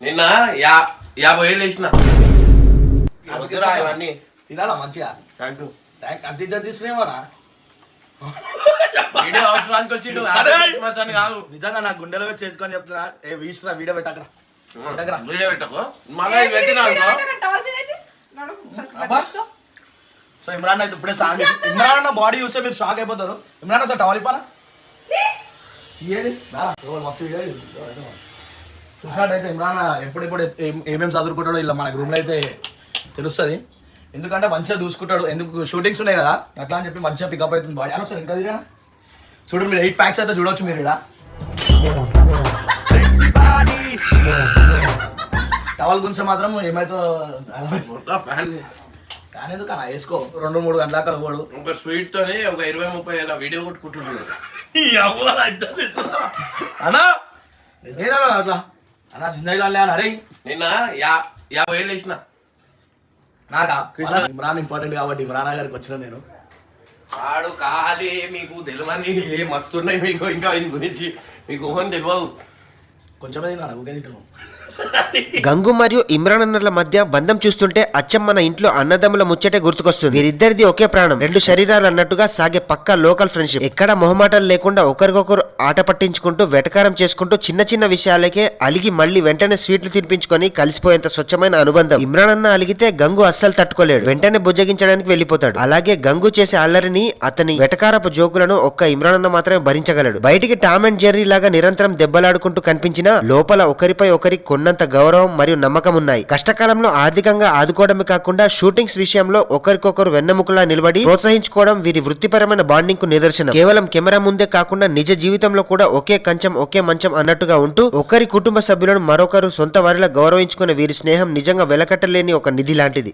నిన్న 50,000 వేసిన వద్దురా ఇవన్నీ తినాలా మంచిగా థ్యాంక్ యూ అంత ఇజ్జత్ తీసుకునేవారా వీడియో అవసరానికి వచ్చిండు అని కాదు నిజంగా నా గుండెలో చేసుకొని చెప్తున్నా ఏ వీస్ట్రా వీడియో పెట్టకరా వీడియో పెట్టకు మళ్ళీ ఇది పెట్టినా అనుకో సో ఇమ్రాన్ అయితే ఇప్పుడే సాంగ్ ఇమ్రాన్ అన్న బాడీ చూస్తే మీరు షాక్ అయిపోతారు. ఇమ్రాన్ సార్ టవల్ ఇవ్వనా మస్తు వీడియో చూసినట్టయితే ఇమ్రాన్ ఎప్పుడెప్పుడు ఏమేమి చదువుకుంటాడో ఇలా మనకు రూమ్లో అయితే తెలుస్తుంది. ఎందుకంటే మంచిగా చూసుకుంటాడు. ఎందుకు షూటింగ్స్ ఉన్నాయి కదా అట్లా అని చెప్పి మంచిగా పికప్ అవుతుంది బాడీ అని ఒకసారి ఇంకా తిరిగా చూడండి. మీరు 8 ప్యాక్స్ అయితే చూడవచ్చు మీరు ఇక్కడ టవల్ గురించి మాత్రం ఏమైతే ఫ్యాన్ కానీ ఎందుకు అన్న వేసుకో 2-3 గంటల దాకా పోడు. ఒక స్వీట్ తోనే ఒక 20-30 ఏళ్ళ వీడియో కొట్టుకుంటున్నాడు అన్నా అట్లా అన్నా జిందగీ అన్న అరే నిన్న 50,000 వేసిన నాకా ఇమ్రాన్ ఇంపార్టెంట్ కాబట్టి ఇమ్రాన్ గారికి వచ్చిన నేను వాడు కాలే మీకు తెలియని ఏ మస్తున్నాయి మీకు ఇంకా దీని గురించి మీకు ఓన్ తెలియదు కొంచెమే తిన్నా ఊగే తింటున్నాను. గంగు మరియు ఇమ్రాన్ అన్నల మధ్య బంధం చూస్తుంటే అచ్చం మన ఇంట్లో అన్నదమ్ముల ముచ్చటే గుర్తుకొస్తుంది. వీరిద్దరిది ఒకే ప్రాణం, 2 శరీరాలు అన్నట్టుగా సాగే పక్కా లోకల్ ఫ్రెండ్షిప్. ఎక్కడ మొహమాటాలు లేకుండా ఒకరికొకరు ఆట పట్టించుకుంటూ వెటకారం చేసుకుంటూ చిన్న చిన్న విషయాలకే అలిగి మళ్ళీ వెంటనే స్వీట్లు తినిపించుకొని కలిసిపోయేంత స్వచ్ఛమైన అనుబంధం. ఇమ్రాన్ అన్న అలిగితే గంగు అస్సలు తట్టుకోలేడు, వెంటనే బుజ్జగించడానికి వెళ్ళిపోతాడు. అలాగే గంగు చేసే అల్లరిని అతని వెటకారపు జోకులను ఒక్క ఇమ్రాన్ అన్న మాత్రమే భరించగలడు. బయటికి టామ్ అండ్ జెర్రీ లాగా నిరంతరం దెబ్బలాడుకుంటూ కనిపించినా లోపల ఒకరిపై ఒకరి కొన్నంత గౌరవం మరియు నమ్మకం ఉన్నాయి. కష్టకాలంలో ఆర్థికంగా ఆదుకోవడమే కాకుండా షూటింగ్స్ విషయంలో ఒకరికొకరు వెన్నెముకలా నిలబడి ప్రోత్సహించుకోవడం వీరి వృత్తిపరమైన బాండింగ్ కు నిదర్శనం. కేవలం కెమెరా ముందే కాకుండా నిజ జీవితంలో కూడా ఒకే కంచం ఒకే మంచం అన్నట్టుగా ఉంటూ ఒకరి కుటుంబ సభ్యులను మరొకరు సొంత వారిలా గౌరవించుకునే వీరి స్నేహం నిజంగా వెలకట్టలేని ఒక నిధి లాంటిది.